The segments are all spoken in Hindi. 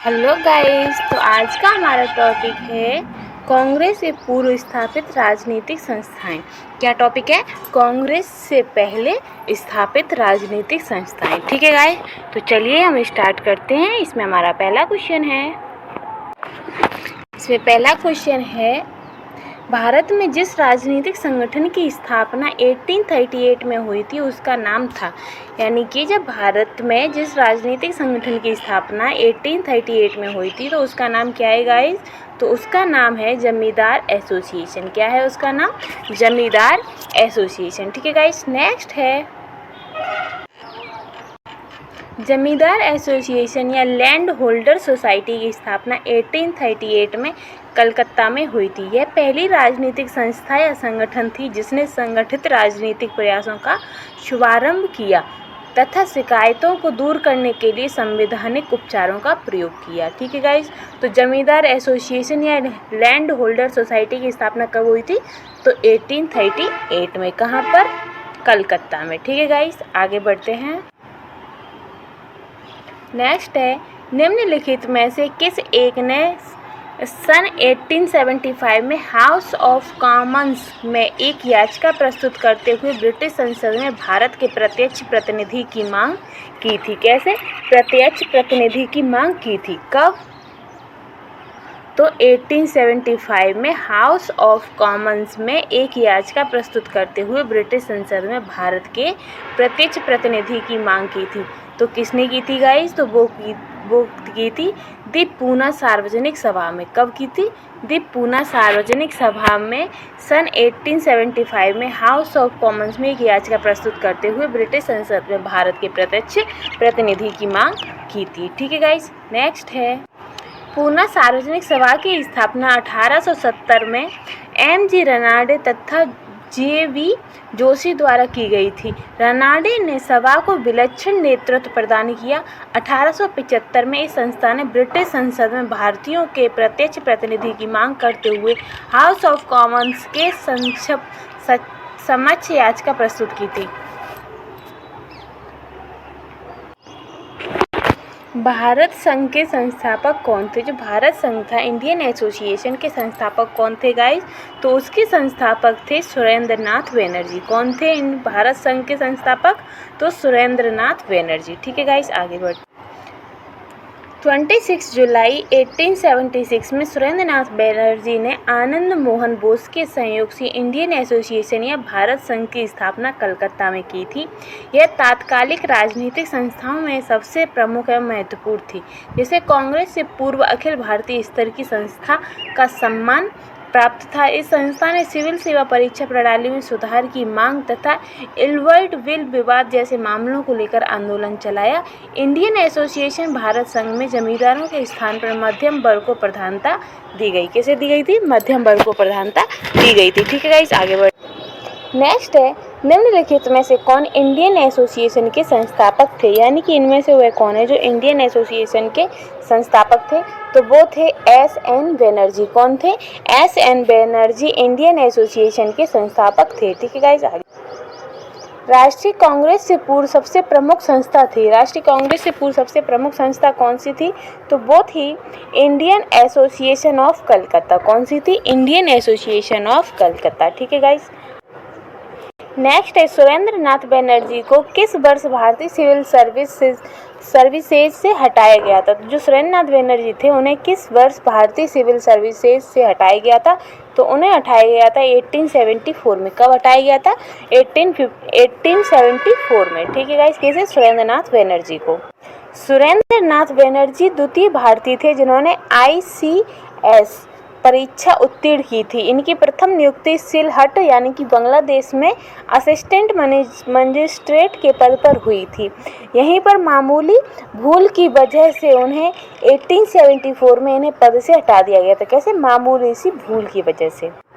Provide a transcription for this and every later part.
हेलो गाइस, तो आज का हमारा टॉपिक है कांग्रेस से पूर्व स्थापित राजनीतिक संस्थाएं। क्या टॉपिक है? कांग्रेस से पहले स्थापित राजनीतिक संस्थाएं। ठीक है गाइस, तो चलिए हम स्टार्ट करते हैं। इसमें हमारा पहला क्वेश्चन है भारत में जिस राजनीतिक संगठन की स्थापना 1838 में हुई थी उसका नाम था। यानी कि जब भारत में जिस राजनीतिक संगठन की स्थापना 1838 में हुई थी तो उसका नाम क्या है गाइस? तो उसका नाम है जमींदार एसोसिएशन। क्या है उसका नाम? जमींदार एसोसिएशन। ठीक है गाइस, नेक्स्ट है जमींदार एसोसिएशन या लैंड होल्डर सोसाइटी की स्थापना 1838 में कलकत्ता में हुई थी। यह पहली राजनीतिक संस्था या संगठन थी जिसने संगठित राजनीतिक प्रयासों का शुभारंभ किया तथा शिकायतों को दूर करने के लिए संवैधानिक उपचारों का प्रयोग किया। ठीक है गाइस, तो जमींदार एसोसिएशन या लैंड होल्डर सोसाइटी की स्थापना कब हुई थी? तो 1838 में। कहाँ पर? कलकत्ता में। ठीक है गाइस, आगे बढ़ते हैं। नेक्स्ट है निम्नलिखित में से किस एक ने सन 1875 में हाउस ऑफ कॉमन्स में एक याचिका प्रस्तुत करते हुए ब्रिटिश संसद में भारत के प्रत्यक्ष प्रतिनिधि की मांग की थी? कैसे प्रत्यक्ष प्रतिनिधि की मांग की थी? कब? तो 1875 में हाउस ऑफ कॉमन्स में एक याचिका प्रस्तुत करते हुए ब्रिटिश संसद में भारत के प्रत्यक्ष प्रतिनिधि की मांग की थी। तो किसने की थी गाइस? तो वो की थी दी पूना सार्वजनिक सभा में। कब की थी? दी पूना सार्वजनिक सभा में सन 1875 में हाउस ऑफ कॉमन्स में एक याचिका प्रस्तुत करते हुए ब्रिटिश संसद में भारत के प्रत्यक्ष प्रतिनिधि की मांग की थी। ठीक है गाइस, नेक्स्ट है पूना सार्वजनिक सभा की स्थापना 1870 में M.G. रनाडे तथा J.V. जोशी द्वारा की गई थी। रनाडे ने सभा को विलक्षण नेतृत्व प्रदान किया। 1875 में इस संस्था ने ब्रिटिश संसद में भारतीयों के प्रत्यक्ष प्रतिनिधि की मांग करते हुए हाउस ऑफ कॉमन्स के समक्ष याचिका प्रस्तुत की थी। भारत संघ के संस्थापक कौन थे? जो भारत संघ था, इंडियन एसोसिएशन के संस्थापक कौन थे गाइस? तो उसके संस्थापक थे सुरेंद्रनाथ बनर्जी। कौन थे इन भारत संघ के संस्थापक? तो सुरेंद्रनाथ बनर्जी। ठीक है गाइस, आगे बढ़ 26 जुलाई 1876 में सुरेंद्रनाथ बनर्जी ने आनंद मोहन बोस के सहयोग से इंडियन एसोसिएशन या भारत संघ की स्थापना कलकत्ता में की थी। यह तात्कालिक राजनीतिक संस्थाओं में सबसे प्रमुख एवं महत्वपूर्ण थी, जिसे कांग्रेस से पूर्व अखिल भारतीय स्तर की संस्था का सम्मान प्राप्त था। इस संस्था ने सिविल सेवा परीक्षा प्रणाली में सुधार की मांग तथा इलवर्ट विल विवाद जैसे मामलों को लेकर आंदोलन चलाया। इंडियन एसोसिएशन भारत संघ में जमींदारों के स्थान पर मध्यम वर्ग को प्रधानता दी गई। कैसे दी गई थी? मध्यम वर्ग को प्रधानता दी गई थी। ठीक है गाइस, आगे बढ़ नेक्स्ट है निम्नलिखित में से कौन इंडियन एसोसिएशन के संस्थापक थे? यानी कि इनमें से वह कौन है जो इंडियन एसोसिएशन के संस्थापक थे? तो वो थे S.N. बनर्जी। कौन थे? S.N. बनर्जी इंडियन एसोसिएशन के संस्थापक थे। ठीक है गाइस, आगे राष्ट्रीय कांग्रेस से पूर्व सबसे प्रमुख संस्था थी। राष्ट्रीय कांग्रेस से पूर्व सबसे प्रमुख संस्था कौन सी थी? तो वो थी इंडियन एसोसिएशन ऑफ कलकत्ता। कौन सी थी? Indian association of Calcutta. ठीक है गाइस, नेक्स्ट है सुरेंद्रनाथ बनर्जी को किस वर्ष भारतीय सिविल सर्विसेज से हटाया गया था? तो जो सुरेंद्रनाथ बनर्जी थे उन्हें किस वर्ष भारतीय सिविल सर्विसेज से हटाया गया था? तो उन्हें हटाया गया था 1874 में। कब हटाया गया था? 1874 में। ठीक है गाइस, कैसे? सुरेंद्रनाथ बनर्जी को। सुरेंद्रनाथ बनर्जी द्वितीय भारतीय थे जिन्होंने ICS परीक्षा उत्तीर्ण की थी। इनकी प्रथम नियुक्ति सिलहट यानी कि बांग्लादेश में असिस्टेंट मजिस्ट्रेट के पद पर हुई थी। यहीं पर मामूली भूल की वजह से उन्हें 1874 में इन्हें पद से हटा दिया गया था। कैसे? मामूली सी भूल की वजह से।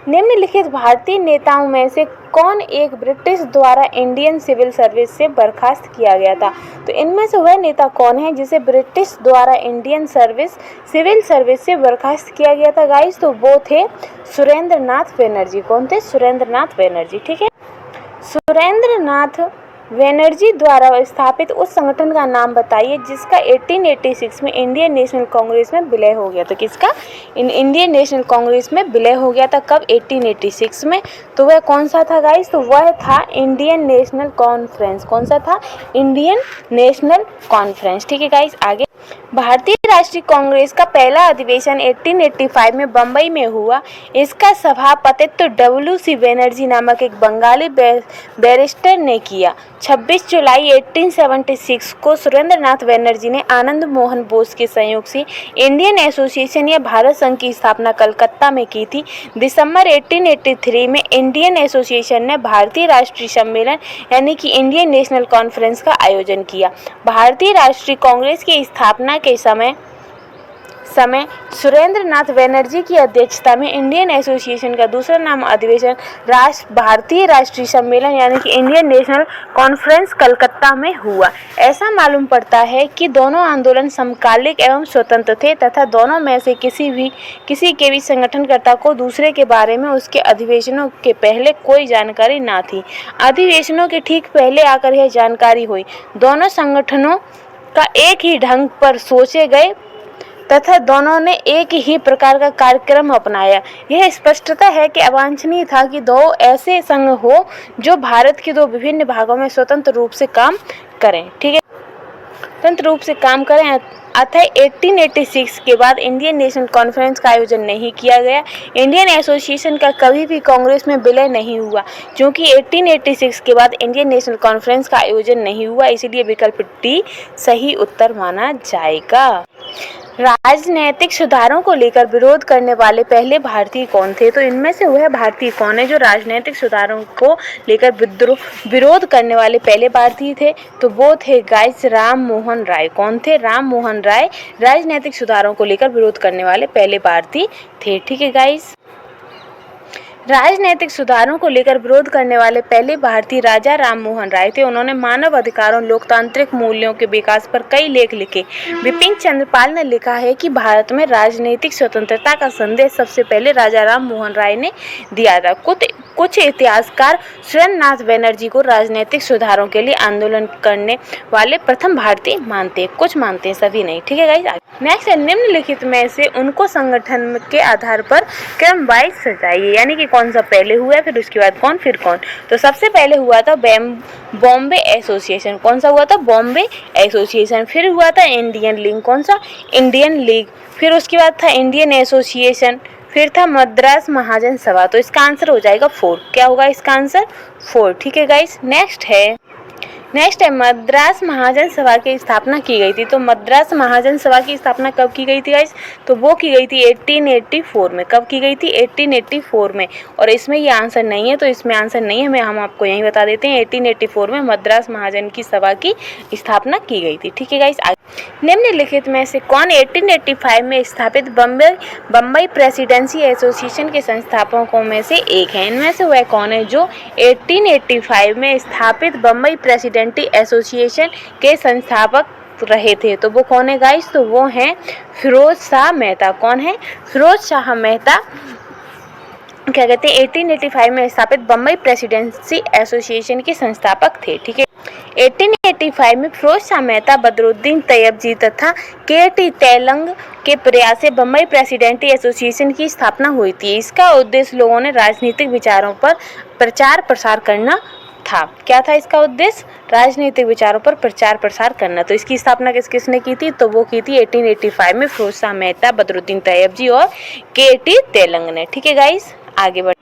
निम्नलिखित भारतीय नेताओं में से कौन एक ब्रिटिश द्वारा इंडियन सिविल सर्विस से बर्खास्त किया गया था? तो इनमें से वह नेता कौन है जिसे ब्रिटिश द्वारा इंडियन सिविल सर्विस से बर्खास्त किया गया था गाइस? तो वो थे सुरेंद्रनाथ बनर्जी। कौन थे? सुरेंद्रनाथ बनर्जी। ठीक है, सुरेंद्रनाथ बनर्जी द्वारा स्थापित उस संगठन का नाम बताइए जिसका 1886 में इंडियन नेशनल कांग्रेस में विलय हो गया। तो किसका इंडियन नेशनल कांग्रेस में विलय हो गया था कब? 1886 में। तो वह कौन सा था गाइस? तो वह था इंडियन नेशनल कॉन्फ्रेंस। कौन सा था? Indian national conference. ठीक है गाइस, आगे भारतीय राष्ट्रीय कांग्रेस का पहला अधिवेशन 1885 में बम्बई में हुआ। इसका सभापतित्व डब्ल्यू.सी. बनर्जी नामक एक बंगाली बैरिस्टर ने किया। 26 जुलाई 1876 को सुरेंद्रनाथ बनर्जी ने आनंद मोहन बोस के सहयोग से इंडियन एसोसिएशन या भारत संघ की स्थापना कलकत्ता में की थी। दिसंबर 1883 में इंडियन एसोसिएशन ने भारतीय राष्ट्रीय सम्मेलन यानी कि इंडियन नेशनल कॉन्फ्रेंस का आयोजन किया। भारतीय राष्ट्रीय कांग्रेस की स्थापना के समय सुरेंद्रनाथ बनर्जी की अध्यक्षता में इंडियन एसोसिएशन का दूसरा नाम अधिवेशन भारतीय राष्ट्रीय सम्मेलन यानी कि इंडियन नेशनल कॉन्फ्रेंस कलकत्ता में हुआ। ऐसा मालूम पड़ता है कि दोनों आंदोलन समकालिक एवं स्वतंत्र थे तथा दोनों में से किसी के भी संगठनकर्ता को दूसरे के बारे में उसके अधिवेशनों के पहले कोई जानकारी न थी। अधिवेशनों के ठीक पहले आकर यह जानकारी हुई। दोनों संगठनों का एक ही ढंग पर सोचे गए तथा दोनों ने एक ही प्रकार का कार्यक्रम अपनाया। यह स्पष्टता है कि अवांछनीय था कि दो ऐसे संघ हो जो भारत के दो विभिन्न भागों में स्वतंत्र रूप से काम करें। ठीक है, स्वतंत्र रूप से काम करें। अतः 1886 के बाद इंडियन नेशनल कॉन्फ्रेंस का आयोजन नहीं किया गया। इंडियन एसोसिएशन का कभी भी कांग्रेस में विलय नहीं हुआ। क्योंकि 1886 के बाद इंडियन नेशनल कॉन्फ्रेंस का आयोजन नहीं हुआ, इसलिए विकल्प डी सही उत्तर माना जाएगा। राजनैतिक सुधारों को लेकर विरोध करने वाले पहले भारतीय कौन थे? तो इनमें से वह भारतीय कौन है जो राजनैतिक सुधारों को लेकर विरोध करने वाले पहले भारतीय थे? तो वो थे गाइस राम मोहन राय। कौन थे? राम मोहन राय राजनैतिक सुधारों को लेकर विरोध करने वाले पहले भारतीय थे। ठीक है गाइस, राजनीतिक सुधारों को लेकर विरोध करने वाले पहले भारतीय राजा राम मोहन राय थे। उन्होंने मानव अधिकारों लोकतांत्रिक मूल्यों के विकास पर कई लेख लिखे। बिपिन चंद्र पाल ने लिखा है कि भारत में राजनीतिक स्वतंत्रता का संदेश सबसे पहले राजा राम मोहन राय ने दिया था। कुछ इतिहासकार सुरेंद्रनाथ बनर्जी को राजनीतिक सुधारों के लिए आंदोलन करने वाले प्रथम भारतीय मानते हैं, कुछ मानते हैं, सभी नहीं। ठीक है गाइस, नेक्स्ट है निम्नलिखित में से उनको संगठन के आधार पर क्रम वाइज सजाइए, यानी कि कौन सा पहले हुआ फिर उसके बाद कौन फिर कौन। तो सबसे पहले हुआ था बॉम्बे एसोसिएशन। कौन सा हुआ था? बॉम्बे एसोसिएशन। फिर हुआ था इंडियन लीग। कौन सा? Indian league. फिर उसके बाद था इंडियन एसोसिएशन। फिर था मद्रास महाजन सभा। तो इसका आंसर हो जाएगा 4। क्या होगा इसका आंसर? 4। ठीक है गाइस, नेक्स्ट है मद्रास महाजन सभा की स्थापना की गई थी। तो मद्रास महाजन सभा की स्थापना कब की गई थी गाइस? तो वो की गई थी 1884 में। कब की गई थी? 1884 में। और इसमें ये आंसर नहीं है, तो इसमें आंसर नहीं है, हम आपको यही बता देते हैं। 1884 में मद्रास महाजन की सभा की स्थापना की गई थी। ठीक है गाइस, निम्नलिखित में से कौन 1885 में स्थापित बम्बई प्रेसिडेंसी एसोसिएशन के संस्थापकों में से एक है? इनमें से वह कौन है जो 1885 में स्थापित बम्बई प्रेसिडेंसी एसोसिएशन के संस्थापक रहे थे? तो वो कौन है गाइस? तो वो हैं फिरोज शाह मेहता। कौन है? फिरोज शाह मेहता क्या कहते हैं 1885 में स्थापित बम्बई प्रेसिडेंसी एसोसिएशन के संस्थापक थे। ठीक है, 1885 में फिरोज शाह मेहता, बदरुद्दीन तैयबजी तथा के.टी. तेलंग के प्रयास से बम्बई प्रेसिडेंसी एसोसिएशन की स्थापना हुई थी। इसका उद्देश्य लोगों ने राजनीतिक विचारों पर प्रचार प्रसार करना था। क्या था इसका उद्देश्य? राजनीतिक विचारों पर प्रचार प्रसार करना। तो इसकी स्थापना किसने की थी? तो वो की थी 1885 में फिरोज शाह मेहता, बदरुद्दीन तैयबजी और के.टी. तेलंग ने। ठीक है गाइस, आगे बढ़।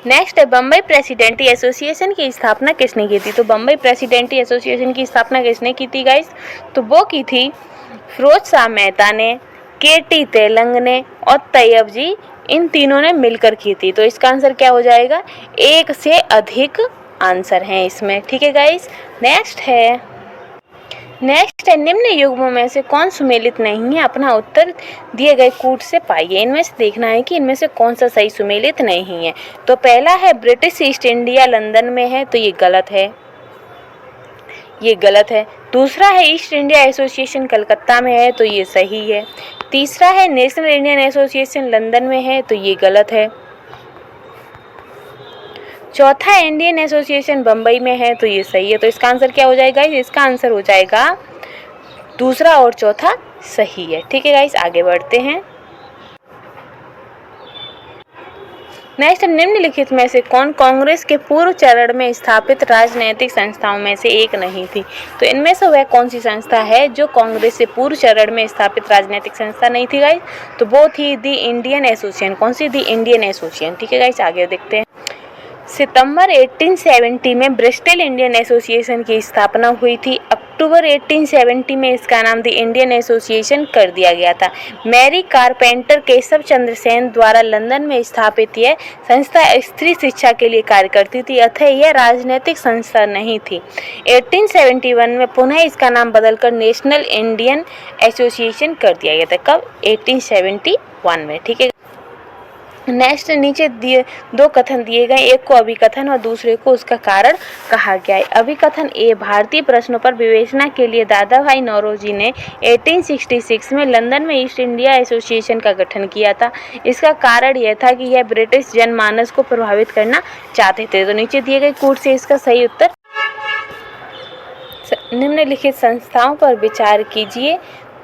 नेक्स्ट है बम्बई प्रेसिडेंसी एसोसिएशन की स्थापना किसने की थी? तो बम्बई प्रेसिडेंसी एसोसिएशन की स्थापना किसने की थी गाइस? तो वो की थी फिरोज शाह मेहता ने, के.टी. तेलंग ने और तैयबजी, इन तीनों ने मिलकर की थी। तो इसका आंसर क्या हो जाएगा? एक से अधिक आंसर हैं इसमें। ठीक है गाइस, नेक्स्ट है निम्न युग्मों में से कौन सुमेलित नहीं है? अपना उत्तर दिए गए कूट से पाइए। इनमें से देखना है कि इनमें से कौन सा सही सुमेलित नहीं है। तो पहला है ब्रिटिश ईस्ट इंडिया लंदन में है, तो ये गलत है, ये गलत है। दूसरा है ईस्ट इंडिया एसोसिएशन कलकत्ता में है, तो ये सही है। तीसरा है नेशनल इंडियन एसोसिएशन लंदन में है, तो ये गलत है। चौथा इंडियन एसोसिएशन बम्बई में है, तो ये सही है। तो इसका आंसर क्या हो जाएगा? इसका आंसर हो जाएगा दूसरा और चौथा सही है। ठीक है गाइस, आगे बढ़ते हैं। नेक्स्ट, निम्नलिखित में से कौन कांग्रेस के पूर्व चरण में स्थापित राजनीतिक संस्थाओं में से एक नहीं थी? तो इनमें से वह कौन सी संस्था है जो कांग्रेस से पूर्व चरण में स्थापित राजनीतिक संस्था नहीं थी गाइस? तो वो थी दी इंडियन एसोसिएशन। कौन सी? दी इंडियन एसोसिएशन। ठीक है गाइस, आगे देखते हैं। सितंबर 1870 में ब्रिस्टल इंडियन एसोसिएशन की स्थापना हुई थी। अक्टूबर 1870 में इसका नाम द इंडियन एसोसिएशन कर दिया गया था। मैरी कारपेंटर केशव चंद्र सेन द्वारा लंदन में स्थापित यह संस्था स्त्री शिक्षा के लिए कार्य करती थी, अतः यह राजनीतिक संस्था नहीं थी। 1871 में पुनः इसका नाम बदलकर नेशनल इंडियन एसोसिएशन कर दिया गया था। कब? 1871 में। ठीक है। नेक्स्ट, नीचे दिए दो कथन दिए गए, एक को अभिकथन और दूसरे को उसका कारण कहा गया है। अभिकथन ए, भारतीय प्रश्नों पर विवेचना के लिए दादा भाई नौरोजी ने 1866 में लंदन में ईस्ट इंडिया एसोसिएशन का गठन किया था। इसका कारण यह था कि यह ब्रिटिश जनमानस को प्रभावित करना चाहते थे। तो नीचे दिए गए कोट से इसका सही उत्तर। निम्नलिखित संस्थाओं पर विचार कीजिए।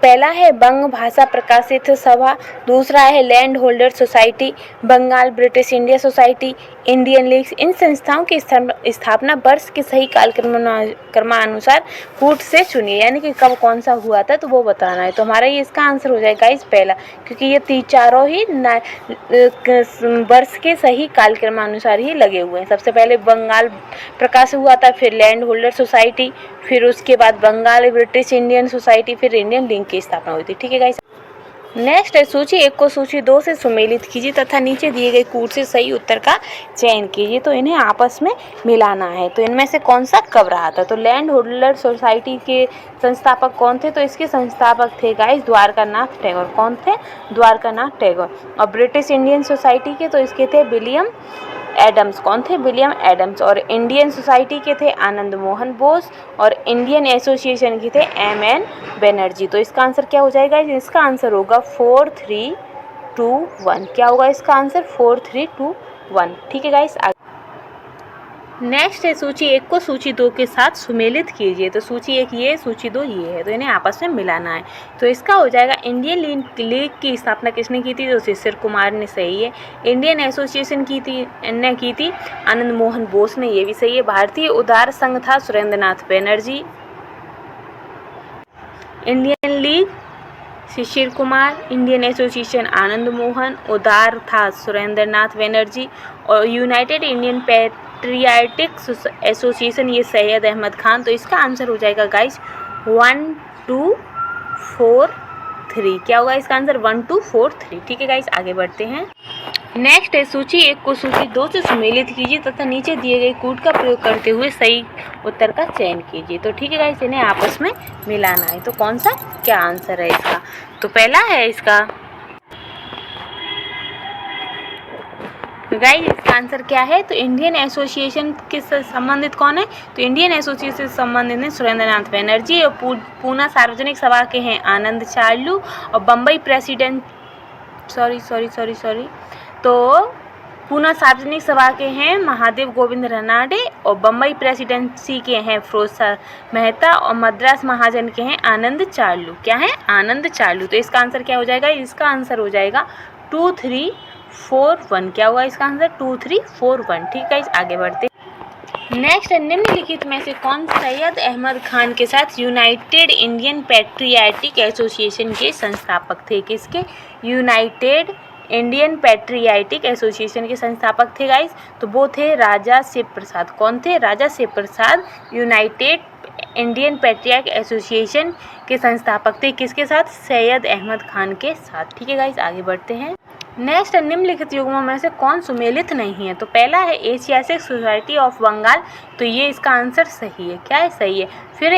पहला है बंग भाषा प्रकाशित सभा, दूसरा है land holder society, Bengal British India society, Indian league. इन संस्थाओं की स्थापना वर्ष के सही क्रमानुसार कूट से चुनिए, यानी कि कब कौन सा हुआ था तो वो बताना है। तो हमारा ये इसका आंसर हो जाएगा इस पहला, क्योंकि ये चारों ही वर्ष के सही कालक्रमानुसार ही लगे हुए हैं। सबसे पहले बंगाल प्रकाश हुआ था, फिर लैंड होल्डर सोसाइटी, फिर उसके बाद बंगाल ब्रिटिश इंडियन सोसाइटी, फिर इंडियन लीग की स्थापना हुई थी। ठीक है गाइस। नेक्स्ट है सूची 1 को सूची 2 से सुमेलित कीजिए तथा नीचे दिए गए कूट से सही उत्तर का चयन कीजिए। तो इन्हें आपस में मिलाना है। तो इनमें से कौन सा कब रहा था? तो लैंड होल्डर सोसाइटी के संस्थापक कौन थे? तो इसके संस्थापक थे गाइस द्वारकानाथ टैगोर। कौन थे? द्वारकानाथ टैगोर। और ब्रिटिश इंडियन सोसाइटी के तो इसके थे विलियम एडम्स। कौन थे? William Adams. और इंडियन सोसाइटी के थे आनंद मोहन बोस, और इंडियन एसोसिएशन के थे एम.एन. बनर्जी। तो इसका आंसर क्या हो जाएगा? इसका आंसर होगा 4, 3, 2, 1। क्या होगा इसका आंसर? 4, 3, 2, 1। ठीक है गाइस। नेक्स्ट है सूची 1 को सूची 2 के साथ सुमेलित कीजिए। तो सूची 1 ये, सूची 2 ये है, तो इन्हें आपस में मिलाना है। तो इसका हो जाएगा इंडियन लीग की स्थापना किसने की थी? तो शिशिर कुमार ने, सही है। इंडियन एसोसिएशन की थी आनंद मोहन बोस ने, ये भी सही है। भारतीय उदार संघ था Surendranath Banerjee. Indian league Shishir Kumar, Indian association Anand Mohan, उदार था सुरेंद्रनाथ बनर्जी, और यूनाइटेड इंडियन पैट्रियाटिक एसोसिएशन ये सैयद अहमद खान। तो इसका आंसर हो जाएगा गाइस 1, 2, 4, 3। क्या होगा इसका आंसर? 1, 2, 4, 3। ठीक है गाइस, आगे बढ़ते हैं। नेक्स्ट है सूची 1 को सूची 2 से सुमेलित कीजिए तथा नीचे दिए गए कूट का प्रयोग करते हुए सही उत्तर का चयन कीजिए। तो ठीक है गाइस, इन्हें आपस में मिलाना है। तो कौन सा क्या आंसर है इसका? तो पहला है इसका गाइस, इसका आंसर क्या है? तो इंडियन एसोसिएशन के संबंधित कौन है? तो इंडियन एसोसिएशन से संबंधित है सुरेंद्रनाथ बनर्जी, और पूना सार्वजनिक सभा के हैं आनंद चार्लू, और बम्बई प्रेसिडेंट तो पूना सार्वजनिक सभा के हैं महादेव गोविंद रनाडे, और बम्बई प्रेसिडेंसी के हैं फिरोज मेहता, और मद्रास महाजन के हैं आनंद चार्लू। क्या है? आनंद चार्लू। तो इसका आंसर क्या हो जाएगा? इसका आंसर हो जाएगा 2, 3, 4, 1। क्या होगा इसका आंसर? 2, 3, 4, 1। ठीक है, आगे बढ़ते। नेक्स्ट, निम्नलिखित में से कौन सैयद अहमद खान के साथ यूनाइटेड इंडियन पैट्रियाटिक एसोसिएशन के संस्थापक थे? किसके? यूनाइटेड इंडियन पैट्रियाटिक एसोसिएशन के संस्थापक थे गाइस। तो वो थे राजा शिव प्रसाद। कौन थे? राजा शिव प्रसाद यूनाइटेड इंडियन पैट्रियाटिक एसोसिएशन के संस्थापक थे। किसके साथ? सैयद अहमद खान के साथ। ठीक है गाइस, आगे बढ़ते हैं। नेक्स्ट, निम्नलिखित युग्मों में से कौन सुमेलित नहीं है? तो पहला है एशियाटिक सोसाइटी ऑफ बंगाल। तो ये इसका आंसर सही है। क्या है? सही है। फिर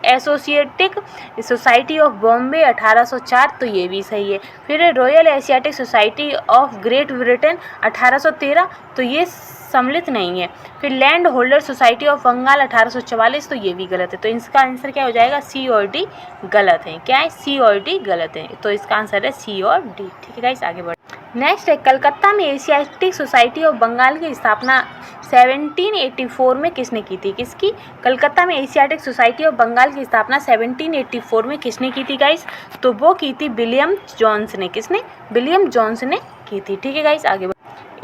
एसोसिएटिक सोसाइटी ऑफ बॉम्बे 1804। तो ये भी सही है। फिर Royal Asiatic Society of Great Britain 1813। तो ये सम्मिलित नहीं है। फिर land holder society of Bengal 1844। तो ये भी गलत है। तो इसका आंसर क्या हो जाएगा? सी और डी गलत है। क्या है? सी और डी गलत है। तो इसका आंसर है सी और डी। ठीक है गाइस, आगे बढ़। नेक्स्ट है कलकत्ता में एशियाटिक सोसाइटी ऑफ बंगाल की स्थापना 1784 में किसने की थी? किसकी? कलकत्ता में एशियाटिक सोसाइटी ऑफ बंगाल की स्थापना 1784 में किसने की थी गाइस? तो वो की थी विलियम जोन्स ने। किसने? विलियम जोन्स ने की थी। ठीक है गाइस, आगे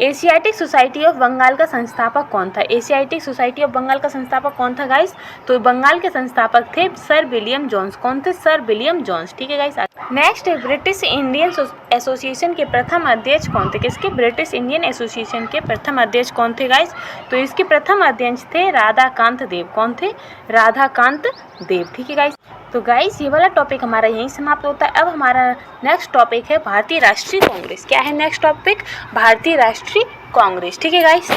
एशियाटिक सोसाइटी ऑफ बंगाल का संस्थापक कौन था? एशियाटिक सोसाइटी ऑफ बंगाल का संस्थापक कौन था गाइस? तो बंगाल के संस्थापक थे सर विलियम जोन्स। कौन थे? Sir William Jones. ठीक है guys, next British Indian Association के प्रथम अध्यक्ष कौन थे? किसके? ब्रिटिश इंडियन एसोसिएशन के प्रथम अध्यक्ष कौन थे गाइस? तो इसके प्रथम अध्यक्ष थे राधाकांत देव। कौन थे? राधाकांत देव। ठीक है गाइस, तो गाइस ये वाला टॉपिक हमारा यहीं समाप्त होता है। अब हमारा नेक्स्ट टॉपिक है भारतीय राष्ट्रीय कांग्रेस। क्या है नेक्स्ट टॉपिक? भारतीय राष्ट्रीय कांग्रेस। ठीक है गाइस।